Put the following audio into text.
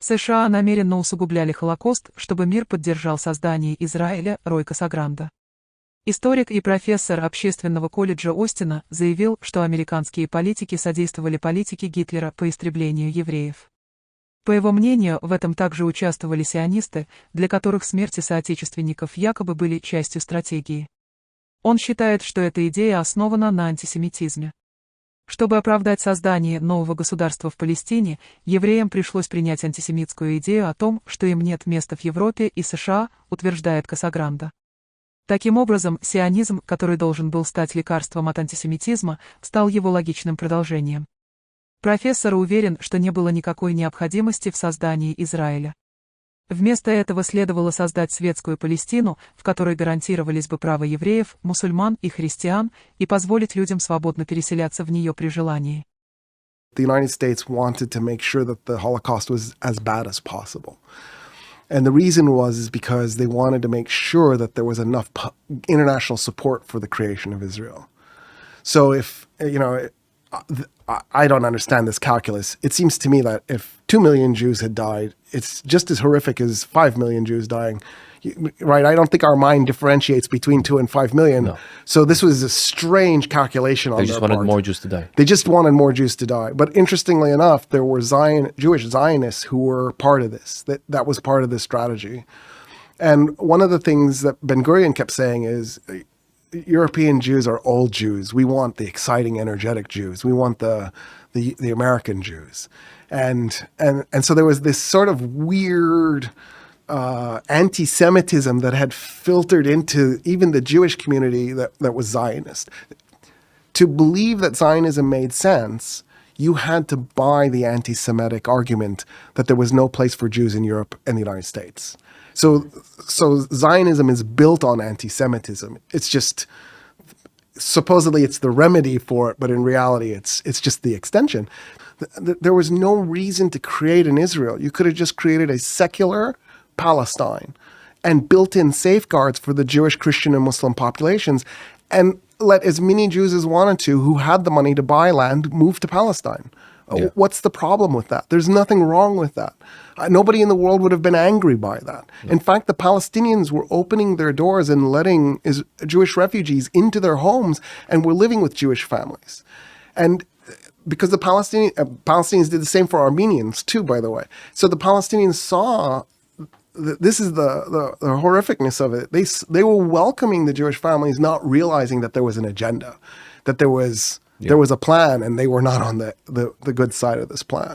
США намеренно усугубляли Холокост, чтобы мир поддержал создание Израиля. Рой Касагранда. Историк и профессор Общественного колледжа Остина заявил, что американские политики содействовали политике Гитлера по истреблению евреев. По его мнению, в этом также участвовали сионисты, для которых смерти соотечественников якобы были частью стратегии. Он считает, что эта идея основана на антисемитизме. Чтобы оправдать создание нового государства в Палестине, евреям пришлось принять антисемитскую идею о том, что им нет места в Европе и США, утверждает Касагранда. Таким образом, сионизм, который должен был стать лекарством от антисемитизма, стал его логичным продолжением. Профессор уверен, что не было никакой необходимости в создании Израиля. Вместо этого следовало создать светскую Палестину, в которой гарантировались бы права евреев, мусульман и христиан, и позволить людям свободно переселяться в нее при желании. The United States wanted to make sure that the Holocaust was as bad as possible. And the reason was because they wanted to make sure that there was enough international support for the creation of Israel. So if, I don't understand this calculus. It seems to me that if 2 million Jews had died, it's just as horrific as 5 million Jews dying, right? I don't think our mind differentiates between 2 and 5 million. No. So this was a strange calculation on their part. They just wanted more Jews to die. They just wanted more Jews to die. But interestingly enough, there were Jewish Zionists who were part of this. That was part of this strategy. And one of the things that Ben-Gurion kept saying is, European Jews are old Jews. We want the exciting, energetic Jews. We want the American Jews. And so there was this sort of weird anti-Semitism that had filtered into even the Jewish community that was Zionist. To believe that Zionism made sense, you had to buy the anti-Semitic argument that there was no place for Jews in Europe and the United States. So Zionism is built on anti-Semitism. It's just, supposedly it's the remedy for it, but in reality it's just the extension. There was no reason to create an Israel. You could have just created a secular Palestine and built in safeguards for the Jewish, Christian, and Muslim populations and let as many Jews as wanted to who had the money to buy land move to Palestine. Yeah. What's the problem with that? There's nothing wrong with that. Nobody in the world would have been angry by that. Yeah. In fact, the Palestinians were opening their doors and letting Jewish refugees into their homes and were living with Jewish families. And because the Palestinians did the same for Armenians too, by the way. So the Palestinians saw, this is the horrificness of it. They were welcoming the Jewish families, not realizing that there was an agenda, that there was a plan, and they were not on the good side of this plan.